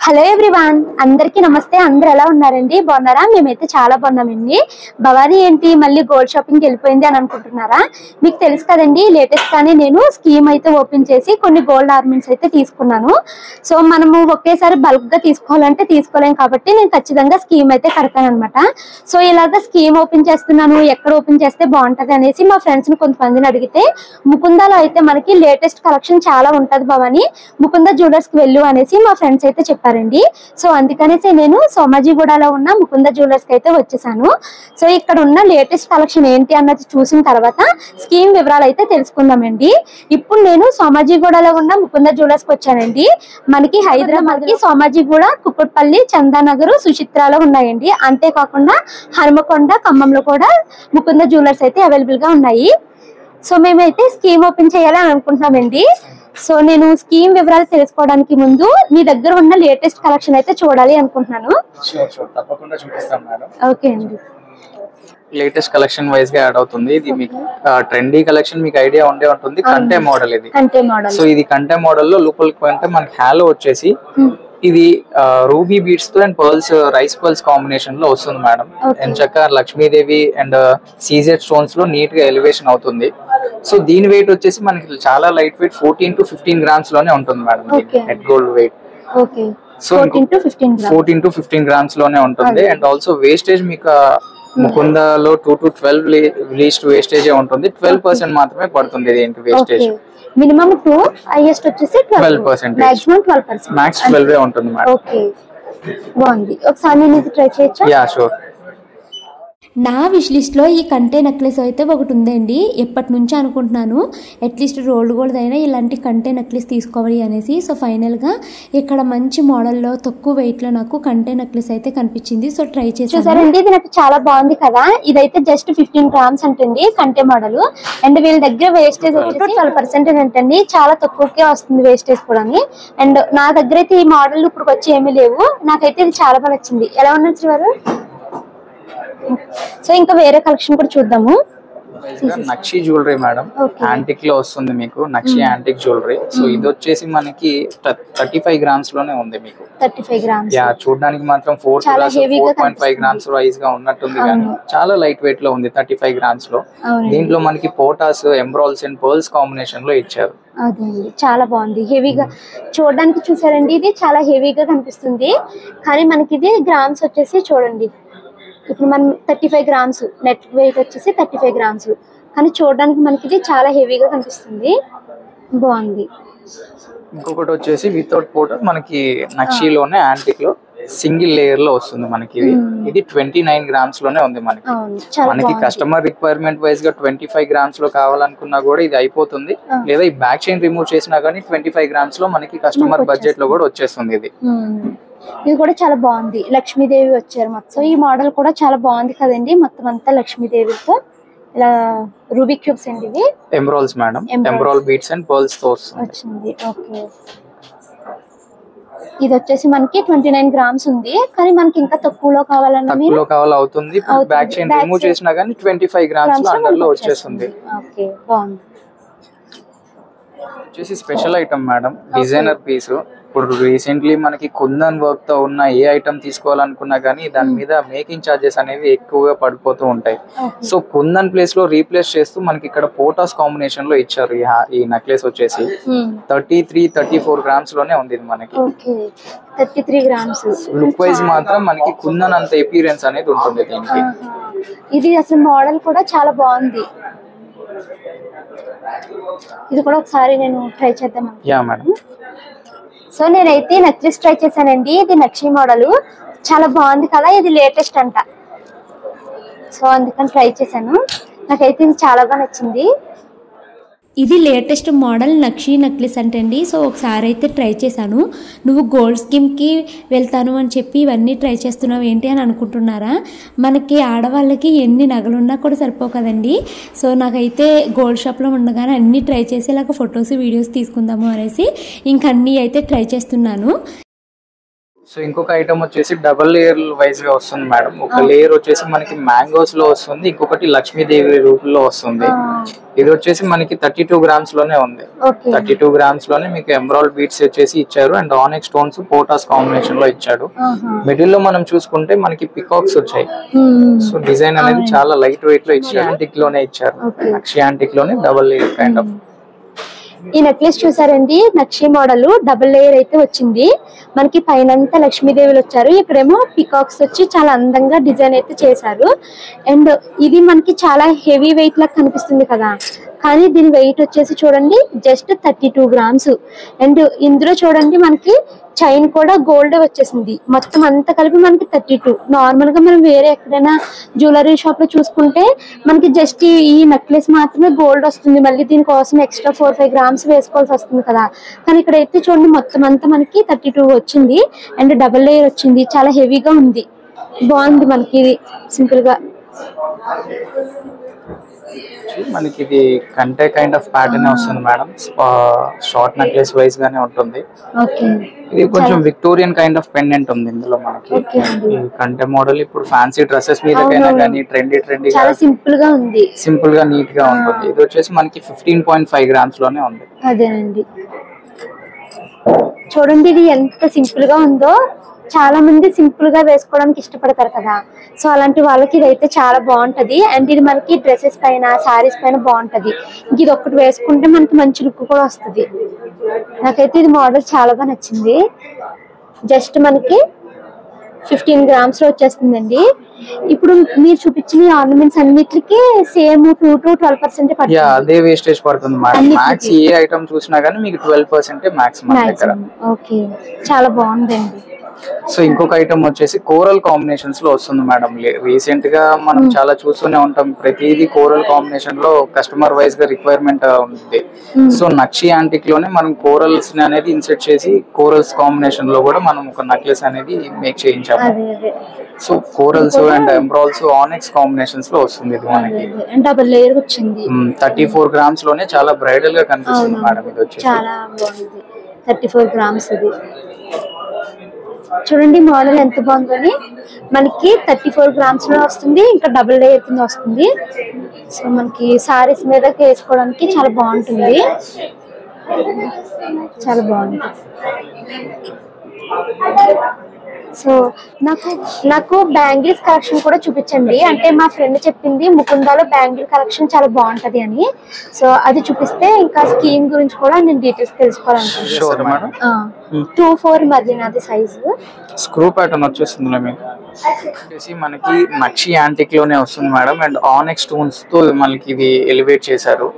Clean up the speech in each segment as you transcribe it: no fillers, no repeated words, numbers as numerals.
Hello everyone, అందరికీ నమస్తే. అందరూ ఎలా ఉన్నారండి? బాగున్నారా? మేమైతే చాలా బాగున్నామండి. భవానీ ఏంటి మళ్ళీ గోల్డ్ షాపింగ్కి వెళ్ళిపోయింది అని అనుకుంటున్నారా? మీకు తెలుసు కదండి, లేటెస్ట్ గానే నేను స్కీమ్ అయితే ఓపెన్ చేసి కొన్ని గోల్డ్ ఆర్నమెంట్స్ అయితే తీసుకున్నాను. సో మనము ఒకేసారి బల్క్ గా తీసుకోవాలంటే తీసుకోలేం కాబట్టి నేను ఖచ్చితంగా స్కీమ్ అయితే కడతాను అనమాట. సో ఇలాగ స్కీమ్ ఓపెన్ చేస్తున్నాను, ఎక్కడ ఓపెన్ చేస్తే బాగుంటది అనేసి మా ఫ్రెండ్స్ ని కొంతమందిని అడిగితే, ముకుందాలో అయితే మనకి లేటెస్ట్ కలెక్షన్ చాలా ఉంటది భవానీ, ముకుంద జ్యువెలర్స్ కి వెళ్ళు అనేసి మా ఫ్రెండ్స్ అయితే చెప్పారండి. సో అందుకనేసి నేను సోమాజిగూడలో ఉన్న ముకుంద జ్యువెలర్స్ కి అయితే వచ్చేసాను. సో ఇక్కడ ఉన్న లేటెస్ట్ కలెక్షన్ ఏంటి అన్నది చూసిన తర్వాత స్కీమ్ వివరాలు అయితే తెలుసుకుందామండి. ఇప్పుడు నేను సోమాజిగూడలో ఉన్న ముకుంద జ్యువెలర్స్ కి వచ్చానండి. మనకి హైదరాబాద్ కి సోమాజిగూడ, కుక్కట్పల్లి, చందానగర్, సుచిత్రాలో ఉన్నాయండి. అంతేకాకుండా హనుమకొండ, ఖమ్మంలో కూడా ముకుంద జ్యువెలర్స్ అయితే అవైలబుల్ గా ఉన్నాయి. సో మేమైతే స్కీమ్ ఓపెన్ చేయాలని అనుకుంటున్నామండి. సో నేను స్కీమ్ వివరాలు తెలుసుకోవడానికి ముందు మీ దగ్గర ఉన్న లేటెస్ట్ కలెక్షన్ అయితే చూడాలి అనుకుంటున్నాను. తప్పకుండా చూపిస్తాం మేడం. ఓకే అండి. లేటెస్ట్ కలెక్షన్ వైజ్ గా యాడ్ అవుతుంది. ఇది మీకు ట్రెండీ కలెక్షన్ మీకు ఐడియా ఉండే ఉంటుంది. కంటే మోడల్ ఇది. కంటే మోడల్. సో ఇది కంటే మోడల్ లో లోపలికి అంటే మనకి హ్యాలో వచ్చేసి ఇది రూబీ బీడ్స్ తో and pearls, rice pearls combination లో వస్తుంది మేడం. ఎంచక్క లక్ష్మీదేవి అండ్ సీజెడ్ స్టోన్స్ లో నీట్ గా ఎలివేషన్ అవుతుంది. సో దీని వెయిట్ వచ్చేసి మనకి చాలా లైట్ వెయిట్ 14 to 15 గ్రామ్స్ లోనే ఉంటుంది madam. Net gold weight so 14 to 15 grams లోనే ఉంటుంది. అండ్ ఆల్సో వేస్టేజ్ మీకు ముకుందలో 2 to 12 లీస్ట్ వేస్టేజ్ ఉంటుంది. 12% మాత్రమే పడుతుంది ఏంటి వేస్టేజ్. మినిమం 2, హైయెస్ట్ వచ్చేసి 12%, మాక్సిమం 12%, మాక్స్ 12 ఉంటుంది మేడం. ఓకే, బాగుంది. ఒకసారి నేను ఇది ట్రై చేయొచ్చా? Yeah sure. నా విష్ లిస్ట్లో ఈ కంటే నెక్లెస్ అయితే ఒకటి ఉందండి. ఎప్పటి నుంచి అనుకుంటున్నాను అట్లీస్ట్ రోల్డ్ గోల్డ్ అయినా ఇలాంటి కంటే నెక్లెస్ తీసుకోవాలి అనేసి. సో ఫైనల్గా ఇక్కడ మంచి మోడల్లో తక్కువ వెయిట్లో నాకు కంటే నెక్లెస్ అయితే కనిపించింది. సో ట్రై చేసి చూసారండి, ఇది నాకు చాలా బాగుంది కదా. ఇదైతే జస్ట్ 15 గ్రామ్స్ అంటుంది కంటే మోడల్. అండ్ వీళ్ళ దగ్గర వేస్టేజ్ వచ్చేసి 12% అంటండి. చాలా తక్కువకే వస్తుంది వేస్టేజ్ కూడా. అండ్ నా దగ్గర అయితే ఈ మోడల్ ఇప్పుడు వచ్చి ఏమీ లేవు. నాకైతే ఇది చాలా బాగా నచ్చింది. ఎలా ఉన్నది శ్రీవారు? సో ఇంకా వేరే కలెక్షన్ కూడా చూద్దాము. నక్షి జ్యువెలరీ మేడం, యాంటిక్ లో వస్తుంది మీకు. నక్షి యాంటిక్ జ్యువెలరీ. సో ఇది వచ్చేసి మనకి 35 గ్రామ్స్ లోనే ఉంది మీకు. 35 గ్రామ్స్. యా, చూడడానికి మాత్రం 4.5 గ్రామ్స్ వైజ్ గా ఉన్నట్టుంది, కానీ చాలా లైట్ వెయిట్ లో ఉంది 35 గ్రామ్స్ లో. దీంట్లో మనకి పోటాస్, ఎంబ్రాల్స్ అండ్ పర్ల్స్ కాంబినేషన్ లో ఇచ్చారు. అదండి, చాలా బాగుంది. హెవీగా చూడడానికి చూసారండి, ఇది చాలా హెవీగా కనిపిస్తుంది. కానీ మనకి ఇది గ్రామ్స్ వచ్చేసి చూడండి, ఇప్పుడు మనం 35 గ్రామ్స్ నెట్ వెయిట్ వచ్చేసి 35 గ్రామ్స్. కానీ చూడడానికి మనకి ఇది చాలా హెవీగా కనిపిస్తుంది. బాగుంది. ఇంకొకటి వచ్చేసి వితౌట్ పోటర్ మనకి నక్షిలోనే యాంటిక్ లో సింగిల్ లేయర్ లో వస్తుంది మనకి. ఇది 29 గ్రామ్స్ లోనే ఉంది మనకి. మనకి కస్టమర్ రిక్వైర్మెంట్ వైజ్ గా 25 గ్రామ్స్ లో కావాలనుకున్నా కూడా ఇది అయిపోతుంది. లేదా ఈ బ్యాక్ చైన్ రిమూవ్ చేసినా కానీ 25 గ్రామ్స్ లో మనకి కస్టమర్ బడ్జెట్ లో కూడా వచ్చేస్తుంది. ఇది కూడా చాలా బాగుంది. లక్ష్మీదేవి వచ్చారు మొత్తం. ఈ మోడల్ కూడా చాలా బాగుంది కదండి. మొత్తం అంతా లక్ష్మీదేవితో ఇలా రూబీ క్యూబ్స్ అండి. ఇవి ఎంబ్రాల్స్ మేడం, ఎంబ్రాల్ బీడ్స్ అండ్ పర్ల్స్ తో వచ్చింది. ఓకే, ఇది వచ్చేసి మనకి 29 గ్రామ్స్ ఉంది. కానీ మనకి ఇంకా తక్కువలో కావాలన్నా అవుతుంది. బ్యాక్ చైన్ రిమూవ్ చేసినా కానీ 25 గ్రామ్స్ లో అండర్ లో వచ్చేస్తుంది. ఓకే, బాగుంది. వచ్చేసి special item madam, designer piece. ఇప్పుడు రీసెంట్లీ మనకి కుందన్ వర్క్ తో ఉన్న ఏ ఐటమ్ తీసుకోవాలనుకున్నా కానీ దాని మీద మేకింగ్ చార్జెస్ అనేవి ఎక్కువగా పడిపోతూ ఉంటాయి. సో కుందన్ ప్లేస్ లో రీప్లేస్ చేస్తూ మనకి ఇక్కడ పోటాస్ కాంబినేషన్ లో ఇచ్చారు. ఈ నెక్లెస్ వచ్చేసి 33-34 గ్రామ్స్ లోనే ఉంది ఇది మనకి. 33 గ్రామ్స్. లుక్ వైజ్ మాత్రం మనకి కుందన్ అంత ఎపీరియన్స్ అనేది ఉంటుంది దీనికి. ఇది అసలు మోడల్ కూడా చాలా బాగుంది. ఇది కూడా ఒకసారి నేను ట్రై చేద్దాం. Yeah madam. సో నేనైతే నెక్లెస్ ట్రై చేశానండి. ఇది నక్షి మోడల్ చాలా బాగుంది కదా. ఇది లేటెస్ట్ అంట. సో అందుకని ట్రై చేశాను. నాకైతే ఇది చాలా బాగా నచ్చింది. ఇది లేటెస్ట్ మోడల్ నక్షి నెక్లెస్ అంటండి. సో ఒకసారి అయితే ట్రై చేశాను. నువ్వు గోల్డ్ స్కీమ్కి వెళ్తాను అని చెప్పి ఇవన్నీ ట్రై చేస్తున్నావు ఏంటి అని అనుకుంటున్నారా? మనకి ఆడవాళ్ళకి ఎన్ని నగలున్నా కూడా సరిపోవు కదండి. సో నాకైతే గోల్డ్ షాప్లో ఉండగానే అన్నీ ట్రై చేసి ఇలాగ ఫొటోస్, వీడియోస్ తీసుకుందాము అనేసి ఇంక అన్నీ అయితే ట్రై చేస్తున్నాను. సో ఇంకొక ఐటమ్ వచ్చేసి డబుల్ లేయర్ వైజ్ గా వస్తుంది మేడం. ఒక లేయర్ వచ్చేసి మనకి మ్యాంగోస్ లో వస్తుంది, ఇంకొకటి లక్ష్మీదేవి రూపంలో వస్తుంది. ఇది వచ్చేసి మనకి 32 grams లోనే ఉంది. 32 grams లోనే మీకు ఎమరాల్డ్ బీట్స్ వచ్చేసి ఇచ్చారు అండ్ ఆనిక్ స్టోన్స్ పోటాస్ కాంబినేషన్ లో ఇచ్చాడు. మిడిల్ లో మనం చూసుకుంటే మనకి పికాక్స్ వచ్చాయి. సో డిజైన్ అనేది చాలా లైట్ వెయిట్ లో ఇచ్చారు, యాంటిక్ లోనే ఇచ్చారు. నక్షి యాంటిక్ లోనే డబుల్ లేయర్ కైండ్ ఆఫ్. ఈ నెక్లెస్ చూసారండి, నక్షి మోడల్ డబుల్ లేయర్ అయితే వచ్చింది. మనకి పైనంతా లక్ష్మీదేవులు వచ్చారు, ఇక్కడేమో పికాక్స్ వచ్చి చాలా అందంగా డిజైన్ అయితే చేశారు. అండ్ ఇది మనకి చాలా హెవీ వెయిట్ లాగా కనిపిస్తుంది కదా, కానీ దీని వెయిట్ వచ్చేసి చూడండి జస్ట్ 32 grams. అండ్ ఇందులో చూడండి మనకి చైన్ కూడా గోల్డ్ వచ్చేసింది. మొత్తం అంతా కలిపి మనకి 32. నార్మల్ గా మనం వేరే ఎక్కడైనా జ్యువెలరీ షాప్ లో చూసుకుంటే మనకి జస్ట్ ఈ నెక్లెస్ మాత్రమే గోల్డ్ వస్తుంది, మళ్ళీ దీనికోసం ఎక్స్ట్రా 4-5 grams వేసుకోవాల్సి వస్తుంది కదా. కానీ ఇక్కడైతే చూడండి మొత్తం అంతా మనకి 32 వచ్చింది అండ్ డబుల్ లేయర్ వచ్చింది. చాలా హెవీగా ఉంది, బాగుంది. మనకి ఇది సింపుల్ గా మనకి ఇది కంటే కైండ్ ఆఫ్ ప్యాటర్న్ వస్తుంది మేడం. షార్ట్ నెక్లెస్ వైజ్ గానే ఉంటుంది. ఇది కొంచెం విక్టోరియన్ కైండ్ ఆఫ్ పెండెంట్ ఉంది ఇందులో మనకి. ఈ కంటే మోడల్ ఇప్పుడు ఫ్యాన్సీ డ్రెస్సెస్ మీదకైనా కానీ ట్రెండీ చాలా సింపుల్ గా ఉంది, సింపుల్ గా నీట్ గా ఉంటుంది. ఇది వచ్చేసి మనకి 15.5 grams లోనే ఉంది. అదేనండి, చూడండి ఇది ఎంత సింపుల్ గా ఉందో. చాలా మంది సింపుల్ గా వేసుకోవడానికి ఇష్టపడతారు కదా, సో అలాంటి వాళ్ళకి ఇదైతే చాలా బాగుంటది. అండ్ ఇది మనకి డ్రెస్సెస్ పైన సారీస్ పైన బాగుంటది. ఇది ఒక్కటి వేసుకుంటే మనకి మంచి లుక్ కూడా వస్తుంది. నాకైతే ఇది మోడల్ చాలా బాగా నచ్చింది. జస్ట్ మనకి 15 grams లో వచ్చేస్తుందండి. ఇప్పుడు మీరు చూపించిన ఆర్నమెంట్స్ అన్నిటికి సేమ్ 2 to 12% పడుతుంది. అదే వేస్టేజ్ పడుతుంది మేడం. మ్యాక్స్ ఏ ఐటమ్ చూసినా గానీ మీకు 12% మాక్సిమం దగ్గర. ఓకే, చాలా బాగుందండి. సో ఇంకొక ఐటమ్ వచ్చేసి కోరల్ కాంబినేషన్స్ లో వస్తుంది మేడం. రీసెంట్ గా మనం చాలా చూస్తూనే ఉంటాం, ప్రతిదీ కోరల్ కాంబినేషన్ లో కస్టమర్ వైజ్ గా రిక్వైర్మెంట్ ఉంది. సో నక్షి యాంటిక్ లోనే మనం కోరల్స్ అనేది ఇన్సర్ట్ చేసి కోరల్స్ కాంబినేషన్ లో కూడా మనం ఒక నెక్లెస్ అనేది మేక్ చేయించాము. So corals and emeralds onyx combinations లో వస్తుంది. ఇది మనకి డబుల్ లేయర్ వచ్చింది. 34 grams లోనే చాలా బ్రైడల్ గా కనిపిస్తుంది మేడం. ఇది వచ్చి చాలా బాగుంది. 34 grams ఇది. చూడండి మోడల్ ఎంత బాగుందని. మనకి 34 grams లో వస్తుంది, ఇంకా డబుల్ లేయర్ కింద వస్తుంది. సో మనకి సారీస్ మీద వేసుకోవడానికి చాలా బాగుంటుంది, చాలా బాగుంది. సో నాకు బ్యాంగిల్స్ కలెక్షన్ కూడా చూపించండి. అంటే మా ఫ్రెండ్ చెప్పింది ముకుందాలో బ్యాంగిల్ కలెక్షన్ చాలా బాగుంటది అని. సో అది చూపిస్తే ఇంకా స్కీమ్ గురించి కూడా నేను డీటెయిల్స్ తెలుసుకోవాలనుకుంటున్నాను. 2-4 మధ్యన అది సైజు. స్క్రూ ప్యాటర్న్ వచ్చేస్తుంది మీకు. మనకి నక్షి యాంటిక్ లోనే వస్తుంది మేడం. అండ్ ఆనిక్ స్టోన్స్ తో మనకి ఇది ఎలివేట్ చేశారు.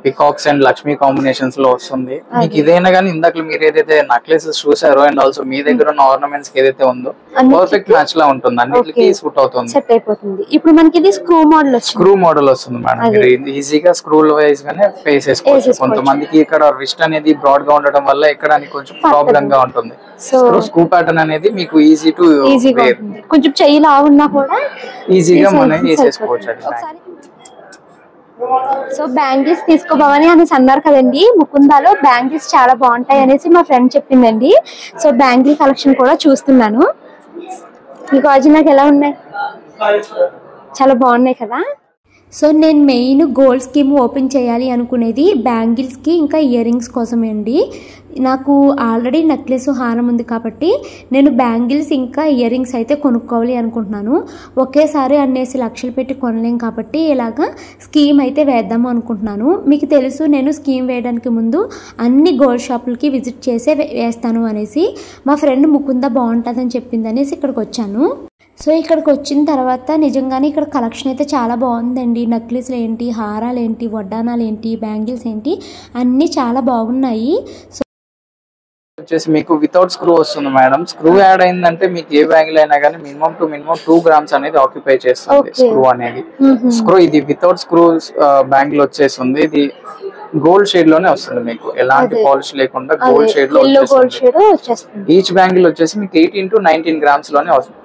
పికాక్స్ అండ్ లక్ష్మీ కాంబినేషన్స్ లో వస్తుంది. మీకు ఇదైనా కానీ ఇందాక మీరు ఏదైతే నెక్లెసెస్ చూసారో అండ్ ఆల్సో మీ దగ్గర ఉన్న ఆర్నమెంట్స్ ఏదైతే ఉందో పర్ఫెక్ట్ మ్యాచ్ లా ఉంటుంది, అన్నిటికీ సూట్ అవుతుంది, సెట్ అయిపోతుంది. ఇప్పుడు మనకి ఇది స్క్రూ మోడల్ వస్తుంది మేడం. మీరు ఈజీగా స్క్రూ వైజ్ గానే ఫేస్ చేసుకోవచ్చు. కొంతమందికి ఇక్కడ రిస్ట్ అనేది బ్రాడ్ గా ఉండడం వల్ల ఎక్కడానికి కొంచెం ప్రాబ్లం గా ఉంటుంది. స్క్రూ ప్యాటర్న్ అనేది మీకు ఈజీ టు కొంచెం చెయ్యి లావున్నా కూడా ఈజీగా మనం వేసేసుకోవచ్చు. సో బ్యాంగిల్స్ తీసుకోబోమని అనేసి అన్నారు కదండి. ముకుందాలో బ్యాంగిల్స్ చాలా బాగుంటాయి అనేసి మా ఫ్రెండ్ చెప్పిందండి. సో బ్యాంగిల్ కలెక్షన్ కూడా చూస్తున్నాను. ఈ గాజులు నాకు ఎలా ఉన్నాయి? చాలా బాగున్నాయి కదా. సో నేను మెయిన్ గోల్డ్ స్కీమ్ ఓపెన్ చేయాలి అనుకునేది బ్యాంగిల్స్కి ఇంకా ఇయర్ రింగ్స్ కోసమే అండి. నాకు ఆల్రెడీ నెక్లెస్ హారం ఉంది కాబట్టి నేను బ్యాంగిల్స్ ఇంకా ఇయర్ రింగ్స్ అయితే కొనుక్కోవాలి అనుకుంటున్నాను. ఒకేసారి అన్నేసి లక్షలు పెట్టి కొనలేం కాబట్టి ఇలాగా స్కీమ్ అయితే వేద్దాము అనుకుంటున్నాను. మీకు తెలుసు నేను స్కీమ్ వేయడానికి ముందు అన్ని గోల్డ్ షాపులకి విజిట్ చేసే వేస్తాను అనేసి. మా ఫ్రెండ్ ముకుంద బాగుంటుందని చెప్పింది అనేసి ఇక్కడికి వచ్చాను. సో ఇక్కడికి వచ్చిన తర్వాత నిజంగానే ఇక్కడ కలెక్షన్ అయితే చాలా బాగుందండి. నెక్లెస్లు ఏంటి, హారాలు ఏంటి, వడ్డానాలు ఏంటి, బ్యాంగిల్స్ ఏంటి అన్నీ చాలా బాగున్నాయి. సో వచ్చేసి మీకు వితౌట్ స్క్రూ వస్తుంది మేడం. స్క్రూ యాడ్ అయిందంటే మీకు ఏ బ్యాంగిల్ అయినా కానీ మినిమం 2 grams అనేది ఆక్యుపై చేస్తుంది స్క్రూ అనేది. ఇది వితౌట్ స్క్రూ బ్యాంగిల్ వచ్చేస్తుంది. ఇది గోల్డ్ షేడ్ లోనే వస్తుంది, మీకు ఎలాంటి పాలిష్ లేకుండా గోల్డ్ షేడ్ లో వచ్చేస్తుంది. ఈచ్ బ్యాంగిల్ వచ్చేసి మీకు 18 to 19 grams లోనే వస్తుంది.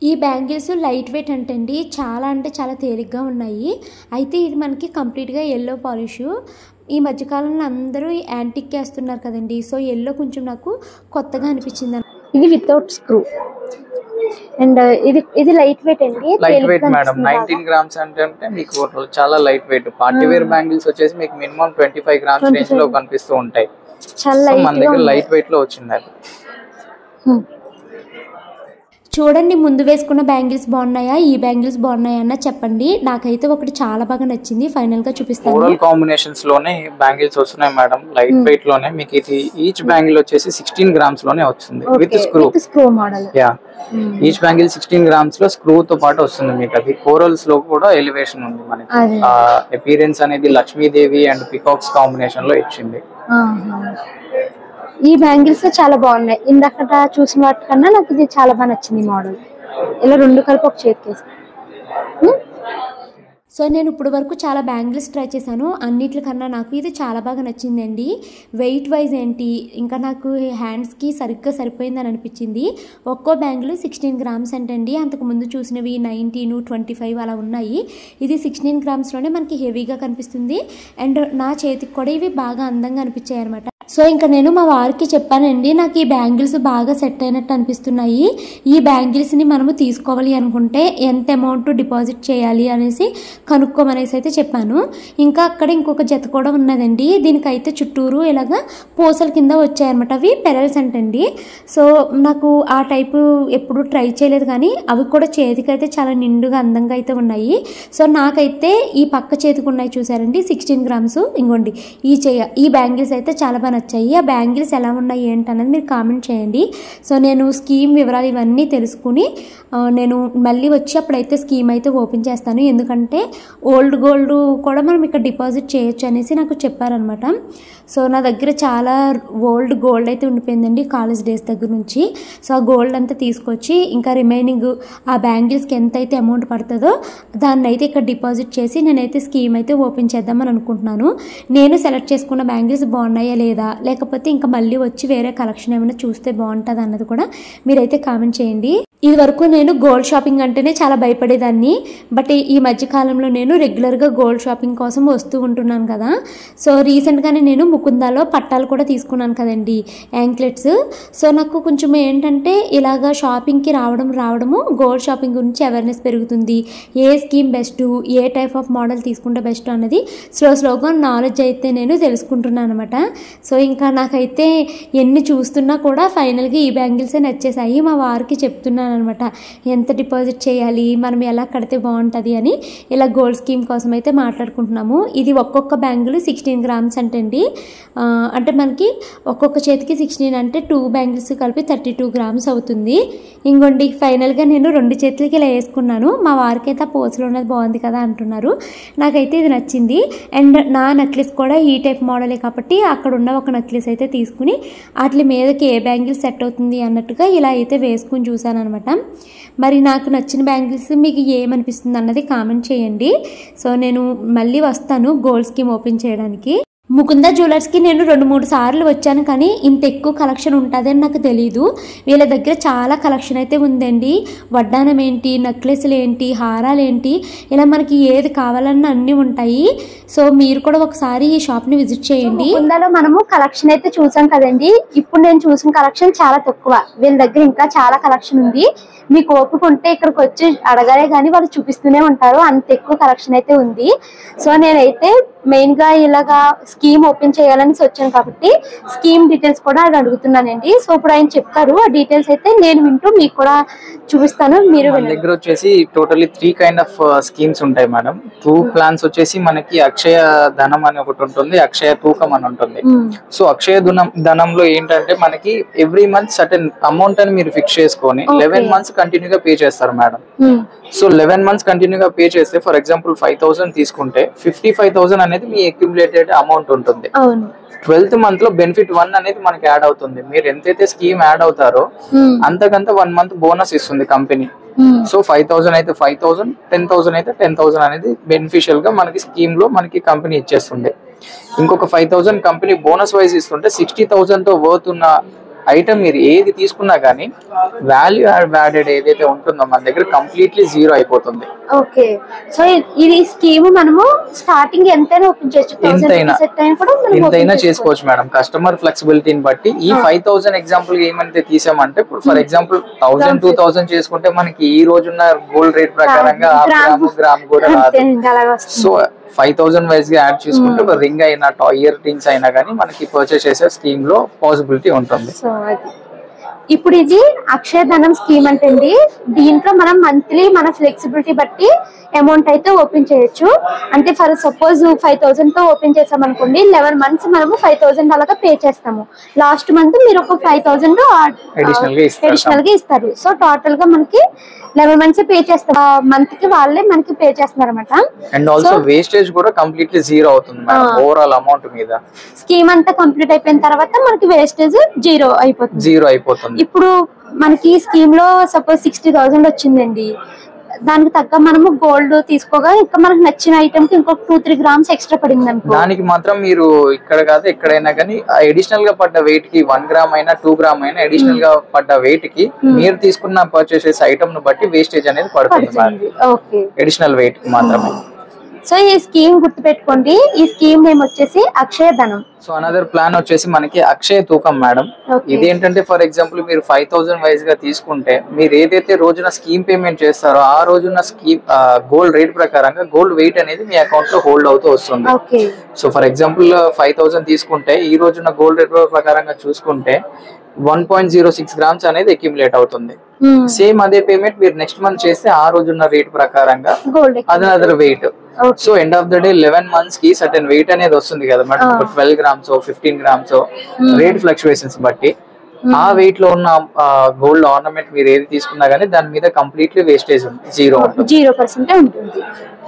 ఈ బ్యాంగిల్స్ లైట్ వెయిట్ అంటే చాలా తేలిగ్గా ఉన్నాయి. అయితే ఇది మనకి కంప్లీట్గా ఎల్లో పాలిష్. ఈ మధ్యకాలంలో అందరూ యాంటిక్ వేస్తున్నారు కదండి, సో ఎల్లో కొంచెం నాకు కొత్తగా అనిపించింది. ఇది వితౌట్ స్క్రూ అండ్ ఇది లైట్ వెయిట్ అండి. లైట్ వెయిట్ మేడం, 19 grams అంటే మీకు చాలా light weight. Party wear bangles వచ్చేసి మీకు మినిమం 25 grams రేంజ్ లో కనిపిస్తూ ఉంటాయి. మన దగ్గర లైట్ వెయిట్ లో వచ్చింది అది. చూడండి, ముందు వేసుకున్న బ్యాంగిల్స్ బాగున్నాయా, ఈ బ్యాంగిల్స్ బాగున్నాయా అన్న చెప్పండి. నాకైతే ఒకటి చాలా బాగా నచ్చింది, ఫైనల్ గా చూపిస్తాను. ఫ్లోరల్ కాంబినేషన్స్ లోనే బ్యాంగిల్స్ వస్తున్నాయి మేడం, లైట్ వెయిట్ లోనే. మీకు ఇది ఈచ్ బ్యాంగిల్ వచ్చేసి 16 grams లోనే వస్తుంది with screw model. Yeah, each bangle 16 grams లో స్క్రూ తో పాటు వస్తుంది మీకు. అది కోరల్స్ లో కూడా ఎలివేషన్ ఉంది మనకి. అపీరెన్స్ అనేది లక్ష్మీదేవి అండ్ పికాక్స్ కాంబినేషన్ లో ఇచ్చింది. ఈ బ్యాంగిల్స్ చాలా బాగున్నాయి. ఇందాక చూసిన వాటికన్నా నాకు ఇది చాలా బాగా నచ్చింది మోడల్. ఇలా రెండు కలిపి ఒక చేతికేసి. సో నేను ఇప్పుడు వరకు చాలా బ్యాంగిల్స్ ట్రై చేశాను, అన్నిటికన్నా నాకు ఇది చాలా బాగా నచ్చిందండి. వెయిట్ వైజ్ ఏంటి, ఇంకా నాకు హ్యాండ్స్కి సరిగ్గా సరిపోయిందని అనిపించింది. ఒక్కో బ్యాంగిల్ 16 grams అంటండి. అంతకుముందు చూసినవి 19, 25 అలా ఉన్నాయి. ఇది 16 grams-లోనే మనకి హెవీగా కనిపిస్తుంది. అండ్ నా చేతికి కూడా ఇవి బాగా అందంగా అనిపించాయి అనమాట. సో ఇంకా నేను మా వారికి చెప్పానండి, నాకు ఈ బ్యాంగిల్స్ బాగా సెట్ అయినట్టు అనిపిస్తున్నాయి, ఈ బ్యాంగిల్స్ని మనము తీసుకోవాలి అనుకుంటే ఎంత అమౌంట్ డిపాజిట్ చేయాలి అనేసి కనుక్కోమనేసి అయితే చెప్పాను. ఇంకా అక్కడ ఇంకొక జత కూడా ఉన్నదండి, దీనికైతే చుట్టూరు ఇలాగా పూసల కింద వచ్చాయన్నమాట. అవి పెరల్స్ అంటండి. సో నాకు ఆ టైపు ఎప్పుడు ట్రై చేయలేదు, కానీ అవి కూడా చేతికైతే చాలా నిండుగా అందంగా అయితే ఉన్నాయి. సో నాకైతే ఈ పక్క చేతికి ఉన్నాయి చూసారండి, 16 grams. ఇంకోండి ఈ బ్యాంగిల్స్ అయితే చాలా బాగా నచ్చాయి. ఆ బ్యాంగిల్స్ ఎలా ఉన్నాయి ఏంటనేది మీరు కామెంట్ చేయండి. సో నేను స్కీమ్ వివరాలు ఇవన్నీ తెలుసుకుని నేను మళ్ళీ వచ్చి అప్పుడైతే స్కీమ్ అయితే ఓపెన్ చేస్తాను. ఎందుకంటే ఓల్డ్ గోల్డ్ కూడా మనం ఇక్కడ డిపాజిట్ చేయొచ్చు అనేసి నాకు చెప్పారనమాట. సో నా దగ్గర చాలా ఓల్డ్ గోల్డ్ అయితే ఉండిపోయిందండి కాలేజ్ డేస్ దగ్గర నుంచి. సో ఆ గోల్డ్ అంతా తీసుకొచ్చి ఇంకా రిమైనింగ్ ఆ బ్యాంగిల్స్కి ఎంత అయితే అమౌంట్ పడుతుందో దాన్ని అయితే ఇక్కడ డిపాజిట్ చేసి నేనైతే స్కీమ్ అయితే ఓపెన్ చేద్దామని అనుకుంటున్నాను. నేను సెలెక్ట్ చేసుకున్న బ్యాంగిల్స్ బాగున్నాయా లేదా, లేకపోతే ఇంకా మళ్ళీ వచ్చి వేరే కలెక్షన్ ఏమైనా చూస్తే బాగుంటుంది అన్నది కూడా మీరైతే కామెంట్ చేయండి. ఇది వరకు నేను గోల్డ్ షాపింగ్ అంటేనే చాలా భయపడేదాన్ని, బట్ ఈ మధ్యకాలంలో నేను రెగ్యులర్గా గోల్డ్ షాపింగ్ కోసం వస్తూ ఉంటున్నాను కదా. సో రీసెంట్గానే నేను ముకుందాలో పట్టాలు కూడా తీసుకున్నాను కదండి, యాంక్లెట్స్. సో నాకు కొంచెం ఏంటంటే ఇలాగా షాపింగ్కి రావడము గోల్డ్ షాపింగ్ గురించి అవేర్నెస్ పెరుగుతుంది, ఏ స్కీమ్ బెస్ట్, ఏ టైప్ ఆఫ్ మోడల్ తీసుకుంటే బెస్ట్ అనేది స్లోగా నాలెడ్జ్ అయితే నేను తెలుసుకుంటున్నాను అనమాట. సో ఇంకా నాకైతే ఎన్ని చూస్తున్నా కూడా ఫైనల్గా ఈ బ్యాంగిల్సే నచ్చేసాయి. మా వారికి చెప్తున్నాను అనమాట, ఎంత డిపాజిట్ చేయాలి, మనం ఎలా కడితే బాగుంటుంది అని. ఇలా గోల్డ్ స్కీమ్ కోసం అయితే మాట్లాడుకుంటున్నాము. ఇది ఒక్కొక్క బ్యాంగిల్ 16 grams అంటండి. అంటే మనకి ఒక్కొక్క చేతికి 16 అంటే 2 బ్యాంగిల్స్ కలిపి 32 grams అవుతుంది. ఇంకోండి ఫైనల్గా నేను 2 చేతులకి ఇలా వేసుకున్నాను. మా వారికి అయితే ఆ పోస్లో ఉన్నది బాగుంది కదా అంటున్నారు. నాకైతే ఇది నచ్చింది. అండ్ నా నెక్లెస్ కూడా ఈ టైప్ మోడలే కాబట్టి అక్కడ ఉన్న ఒక నెక్లెస్ అయితే తీసుకుని వాటి మీదకి ఏ బ్యాంగిల్ సెట్ అవుతుంది అన్నట్టుగా ఇలా అయితే వేసుకుని చూసాను అనమాట. మరి నాకు నచ్చిన బ్యాంగిల్స్ మీకు ఏమనిపిస్తుంది అన్నది కామెంట్ చేయండి. సో నేను మళ్ళీ వస్తాను గోల్డ్ స్కీమ్ ఓపెన్ చేయడానికి. ముకుంద జ్యువెలర్స్కి నేను 2-3 సార్లు వచ్చాను, కానీ ఇంత ఎక్కువ కలెక్షన్ ఉంటుందని నాకు తెలీదు. వీళ్ళ దగ్గర చాలా కలెక్షన్ అయితే ఉందండి. వడ్డానం ఏంటి, నెక్లెస్లు ఏంటి, హారాలు ఏంటి, ఇలా మనకి ఏది కావాలన్నా అన్నీ ఉంటాయి. సో మీరు కూడా ఒకసారి ఈ షాప్ని విజిట్ చేయండి. ముకుందలో మనము కలెక్షన్ అయితే చూసాం కదండి. ఇప్పుడు నేను చూసిన కలెక్షన్ చాలా తక్కువ, వీళ్ళ దగ్గర ఇంకా చాలా కలెక్షన్ ఉంది. మీకు ఓపిక ఉంటే ఇక్కడికి వచ్చి అడగాలే కానీ వాళ్ళు చూపిస్తూనే ఉంటారు, అంత ఎక్కువ కలెక్షన్ అయితే ఉంది. సో నేనైతే మెయిన్గా ఇలాగా స్కీమ్ ఓపెన్ చేయాలని వచ్చాను కాబట్టి స్కీమ్ డీటెయిల్స్ కూడా అడుగుతున్నానండి. సో ఇప్పుడు ఆయన చెప్తారు, ఆ డీటెయిల్స్ అయితే నేను వింటూ మీకు కూడా చూపిస్తాను. మీరు దగ్గర వచ్చేసి టోటల్లీ 3 kind of స్కీమ్స్ ఉంటాయి మేడం. 2 plans వచ్చేసి మనకి అక్షయ ధనం అని ఒకటి ఉంటుంది, అక్షయ తూకం అని ఉంటుంది. సో అక్షయ ధనంలో ఏంటంటే మనకి ఎవ్రీ మంత్ సర్టెన్ అమౌంట్ అని మీరు ఫిక్స్ చేసుకొని 11 months కంటిన్యూగా పే చేస్తారు మేడం. సో 11 months కంటిన్యూగా పే చేస్తే ఫర్ ఎగ్జాంపుల్ 5,000 తీసుకుంటే 55,000 అనేది మీ అక్యుములేటెడ్ అమౌంట్ ఉంటుంది. 12th month లో బెనిఫిట్ 1 అనేది మనకి యాడ్ అవుతుంది. మీరు ఎంతైతే స్కీమ్ యాడ్ అవుతారో అంతకంత 1 month బోనస్ ఇస్తుంది కంపెనీ. సో 5,000 అయితే 5,000, 10,000 అయితే 10,000 అనేది బెనిఫిషియల్ గా మనకి స్కీమ్ లో మనకి కంపెనీ ఇచ్చేస్తుంది. ఇంకొక 5,000 కంపెనీ బోనస్ వైజ్ ఇస్తుంటే 60,000 తో వర్త్ ఉన్న ఐటమ్ మీరు ఏది తీసుకున్నా కానీ వాల్యూ యాడెడ్ ఏదైతే ఉంటుందో మన దగ్గర కంప్లీట్లీ జీరో అయిపోతుంది. ఓకే, సో ఇది స్కీమ్ మనము స్టార్టింగ్ ఎంతైనా ఓపెన్ చేయొచ్చు, ఎంతైనా చేసుకోవచ్చు మేడం. కస్టమర్ ఫ్లెక్సిబిలిటీని బట్టి ఈ 5000 ఎగ్జాంపుల్ ఏమంటే తీసామంటే ఇప్పుడు ఫర్ ఎగ్జాంపుల్ 1000 2000 చేసుకుంటే మనకి ఈ రోజున్న గోల్డ్ రేట్ ప్రకారంగా గ్రామ్ కూడా రాదు. సో 5000 వైజ్ గా యాడ్ చేసుకుంటే ఒక రింగ్ అయినా ఇయర్ రింగ్స్ అయినా కానీ మనకి పర్చేస్ చేసే స్కీమ్ లో పాసిబిలిటీ ఉంటుంది. ఇప్పుడు ఇది అక్షయధనం స్కీమ్ అంటే దీంట్లో మనం మంత్లీ మన ఫ్లెక్సిబిలిటీ బట్టి అమౌంట్ అయితే ఓపెన్ చేయొచ్చు. అంటే ఫర్ సపోజ్ 5000 తో ఓపెన్ చేసాం అనుకోండి, 11 months మనము 5000 అలాగా పే చేస్తాము. లాస్ట్ మంత్ మీరు ఒక 5000 అడిషనల్ గా ఇస్తారు. సో టోటల్ గా మనకి 11 months పే చేస్తాం, మంత్ కి వాళ్ళే మనకి పే చేస్తున్నారు అనమాట. అండ్ ఆల్సో వేస్టేజ్ కూడా కంప్లీట్లీ జీరో అవుతుంది ఓవరాల్ అమౌంట్ మీద. స్కీమ్ అంతా కంప్లీట్ అయిపోయిన తర్వాత మనకి వేస్టేజ్ జీరో అయిపోతుంది. ఇప్పుడు మనకి స్కీమ్ లో సపోజ్ 60,000 వచ్చిందండి, దానికి తగ్గ మనము గోల్డ్ తీసుకోగా ఇంకా మనకు నచ్చిన ఐటమ్ కి ఇంకొక 2-3 grams ఎక్స్ట్రా పడింది అనుకో, దానికి మాత్రం మీరు ఇక్కడ కాదు ఎక్కడైనా కానీ అడిషనల్ గా పడ్డ వెయిట్ కి 1 gram అయినా 2 gram అయినా అడిషనల్ గా పడ్డ వెయిట్ కి మీరు తీసుకున్న పర్చేస్ చేసే ఐటమ్ ను బట్టి వేస్టేజ్ అనేది పడుతుంది అడిషనల్ వెయిట్ కి మాత్రమే. సో ఈ స్కీమ్ గుర్తుపెట్టుకోండి, ఈ స్కీమ్ నేమ్ వచ్చేసి అక్షయధనం. సో అనదర్ ప్లాన్ వచ్చేసి మనకి అక్షయ తూకం మేడం. ఇది ఏంటంటే ఫర్ ఎగ్జాంపుల్ మీరు 5000 వైజ్ గా తీసుకుంటే మీరు ఏదైతే రోజున స్కీమ్ పేమెంట్ చేస్తారో ఆ రోజున స్కీమ్ గోల్డ్ రేట్ ప్రకారంగా గోల్డ్ వెయిట్ అనేది మీ అకౌంట్ లో హోల్డ్ అవుతూ వస్తుంది. సో ఫర్ ఎగ్జాంపుల్ 5000 తీసుకుంటే ఈ రోజున గోల్డ్ రేట్ ప్రకారంగా చూసుకుంటే 1.06 grams అనేది అక్యుములేట్ అవుతుంది. సేమ్ అదే పేమెంట్ మీరు నెక్స్ట్ మంత్ చేస్తే ఆ రోజున్న రేట్ ప్రకారంగా other weight. So end of the day 11 months కి సర్టెన్ వెయిట్ అనేది వస్తుంది కదా మేడం. 12 grams 15 grams రేట్ ఫ్లక్చువేషన్స్ బట్టి ఆ వెయిట్ లో ఉన్న గోల్డ్ ఆర్నమెంట్ మీరు ఏది తీసుకున్నా గానీ దాని మీద కంప్లీట్లీ వేస్టేజ్ జీరో ఉంటుంది.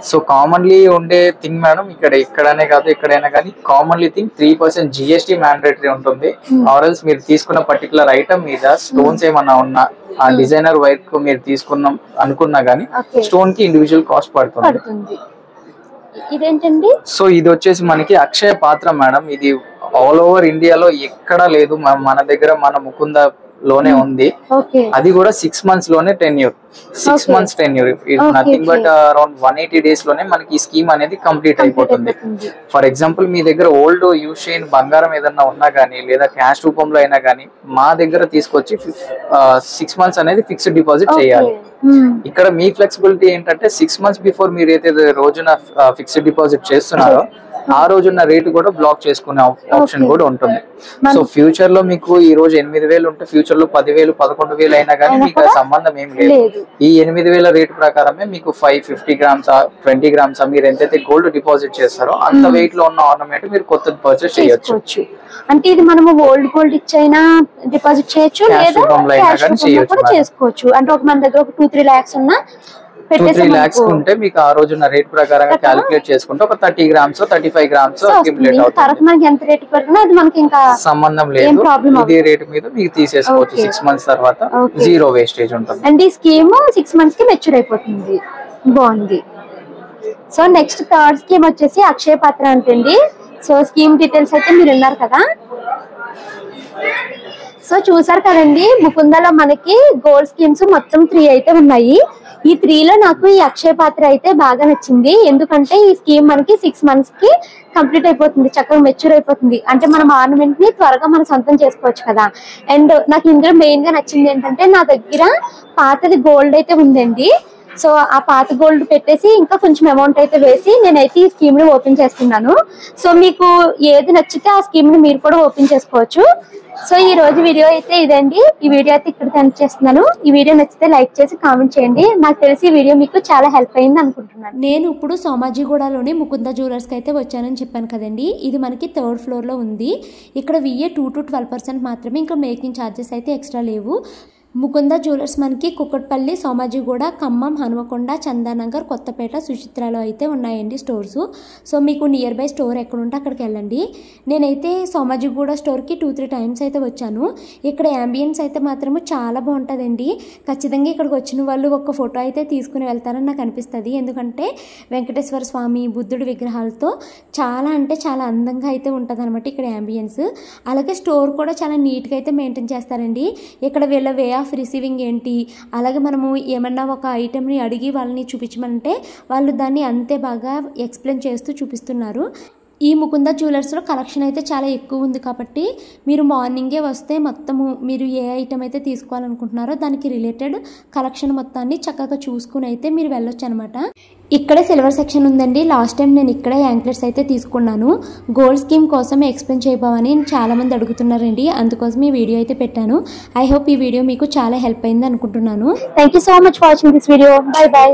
సో కామన్లీ ఉండే థింగ్ మేడం ఇక్కడనే కాదు ఎక్కడైనా కానీ కామన్లీ థింగ్ 3% GST మ్యాండేటరీ ఉంటుంది. ఆర్ఎల్స్ మీరు తీసుకున్న పర్టికులర్ ఐటమ్ మీద స్టోన్స్ ఏమన్నా ఉన్నా ఆ డిజైనర్ వర్క్ మీరు తీసుకున్నాం అనుకున్నా గానీ స్టోన్ కి ఇండివిజువల్ కాస్ట్ పడుతుంది. ఇదేంటండి? సో ఇది వచ్చేసి మనకి అక్షయ పాత్ర మేడం. ఇది ఆల్ ఓవర్ ఇండియాలో ఎక్కడా లేదు, మన దగ్గర మన ముకుంద లోనే ఉంది. అది కూడా 6 months లోనే tenure. 6 months tenure. Nothing but around 180 days లోనే మనకి ఈ స్కీమ్ అనేది కంప్లీట్ అయిపోతుంది. ఫర్ ఎగ్జాంపుల్ మీ దగ్గర ఓల్డ్ యూజ్ చేయని బంగారం ఏదన్నా ఉన్నా గానీ లేదా క్యాష్ రూపంలో అయినా గానీ మా దగ్గర తీసుకొచ్చి 6 months అనేది ఫిక్స్డ్ డిపాజిట్ చేయాలి. ఇక్కడ మీ ఫ్లెక్సిబిలిటీ ఏంటంటే 6 months బిఫోర్ మీరు అయితే రోజున ఫిక్స్డ్ డిపాజిట్ చేస్తున్నారో ఆ రోజున్న రేటు కూడా బ్లాక్ చేసుకునే ఆప్షన్ కూడా ఉంటుంది. సో ఫ్యూచర్ లో మీకు ఈ రోజు 8,000 ఉంటే ఫ్యూచర్ లో 10,000 11,000 అయినా కానీ మీకు సంబంధం ఏం లేదు. ఈ 8,000 రేటు ప్రకారమే మీకు 550 grams 20 grams మీరు ఎంతైతే గోల్డ్ డిపాజిట్ చేస్తారో అంత వెయిట్ లో ఉన్న ఆర్నమెంట్ మీరు కొత్తది పర్చేస్ చేయొచ్చు. అంటే ఇది మనము ఓల్డ్ గోల్డ్ ఇచ్చైనా డిపాజిట్ చేయొచ్చు లేదా చేసుకోవచ్చు. అంటే ఒక మన దగ్గర ఒక 2-3 lakhs ఉన్నా 2-3 lakhs ఉంటే మీకు ఆ రోజున రేట్ ప్రకారంగా క్యాలిక్యులేట్ చేసుకుంటే ఒక 30 grams 35 grams అక్యుములేట్ అవుతుంది. మనకి ఎంత రేట్ పడుతుందో అది మనకి ఇంకా సంబంధం లేదు, ఇదే రేట్ మీద మీకు తీసేసుకోవచ్చు. 6 months తర్వాత జీరో వేస్టేజ్ ఉంటుంది. అండ్ ఈ స్కీమ్ 6 months కి మెచ్యూర్ అయిపోతుంది. బాగుంది. సో నెక్స్ట్ థర్డ్ స్కీమ్ వచ్చేసి అక్షయ పాత్ర అంటండి. సో స్కీమ్ డీటెయిల్స్ అయితే మీరు విన్నారు కదా. సో చూసారు కదండి, ముకుందలో మనకి గోల్డ్ స్కీమ్స్ మొత్తం 3 అయితే ఉన్నాయి. ఈ 3లో నాకు ఈ అక్షయ పాత్ర అయితే బాగా నచ్చింది. ఎందుకంటే ఈ స్కీమ్ మనకి 6 months కి కంప్లీట్ అయిపోతుంది, చక్కగా మెచ్యూర్ అయిపోతుంది. అంటే మనం ఆర్నమెంట్ ని త్వరగా మనం సొంతం చేసుకోవచ్చు కదా. అండ్ నాకు ఇందులో మెయిన్ గా నచ్చింది ఏంటంటే నా దగ్గర పాతది గోల్డ్ అయితే ఉందండి. సో ఆ పాత గోల్డ్ పెట్టేసి ఇంకా కొంచెం అమౌంట్ అయితే వేసి నేనైతే ఈ స్కీమ్ ని ఓపెన్ చేస్తున్నాను. సో మీకు ఏది నచ్చితే ఆ స్కీమ్ ని మీరు కూడా ఓపెన్ చేసుకోవచ్చు. సో ఈ రోజు వీడియో అయితే ఇదండి. ఈ వీడియో అయితే ఇక్కడ ఎండ్ చేస్తున్నాను. ఈ వీడియో నచ్చితే లైక్ చేసి కామెంట్ చేయండి. నాకు తెలిసి ఈ వీడియో మీకు చాలా హెల్ప్ అయింది అనుకుంటున్నాను. నేను ఇప్పుడు సోమాజిగూడలోని ముకుంద జ్యువెలర్స్కి అయితే వచ్చానని చెప్పాను కదండి. ఇది మనకి 3rd floorలో ఉంది. ఇక్కడ VA 2 to 12% మాత్రమే, ఇంకా మేకింగ్ ఛార్జెస్ అయితే ఎక్స్ట్రా లేవు. ముకుంద జ్యువెలర్స్ మనకి కుక్కట్పల్లి, సోమాజిగూడ, ఖమ్మం, హనుమకొండ, చందానగర్, కొత్తపేట, సుచిత్రలో అయితే ఉన్నాయండి స్టోర్స్. సో మీకు నియర్ బై స్టోర్ ఎక్కడ ఉంటే అక్కడికి వెళ్ళండి. నేనైతే సోమాజిగూడ స్టోర్కి 2-3 టైమ్స్ అయితే వచ్చాను. ఇక్కడ యాంబియన్స్ అయితే మాత్రము చాలా బాగుంటుందండి. ఖచ్చితంగా ఇక్కడికి వచ్చిన వాళ్ళు ఒక ఫోటో అయితే తీసుకుని వెళ్తారని నాకు అనిపిస్తుంది. ఎందుకంటే వెంకటేశ్వర స్వామి, బుద్ధుడి విగ్రహాలతో చాలా అంటే చాలా అందంగా అయితే ఉంటుంది అనమాట ఇక్కడ యాంబియన్స్. అలాగే స్టోర్ కూడా చాలా నీట్గా అయితే మెయింటైన్ చేస్తారండి. ఇక్కడ వీళ్ళ వే ఆఫ్ రిసీవింగ్ ఏంటి, అలాగే మనము ఏమన్నా ఒక ఐటెంని అడిగి వాళ్ళని చూపించమంటే వాళ్ళు దాన్ని అంతే బాగా ఎక్స్ప్లెయిన్ చేస్తూ చూపిస్తున్నారు. ఈ ముకుంద జ్యువెలర్స్లో కలెక్షన్ అయితే చాలా ఎక్కువ ఉంది కాబట్టి మీరు మార్నింగే వస్తే మొత్తము మీరు ఏ ఐటెం అయితే తీసుకోవాలనుకుంటున్నారో దానికి రిలేటెడ్ కలెక్షన్ మొత్తాన్ని చక్కగా చూసుకుని అయితే మీరు వెళ్ళొచ్చు అనమాట. ఇక్కడే సిల్వర్ సెక్షన్ ఉందండి. లాస్ట్ టైం నేను ఇక్కడే యాంక్లెట్స్ అయితే తీసుకున్నాను. గోల్డ్ స్కీమ్ కోసం ఎక్స్ప్లెయిన్ చేయబోవని చాలామంది అడుగుతున్నారండి, అందుకోసం ఈ వీడియో అయితే పెట్టాను. ఐ హోప్ ఈ వీడియో మీకు చాలా హెల్ప్ అయింది అనుకుంటున్నాను. Thank you so much for watching this video. By by.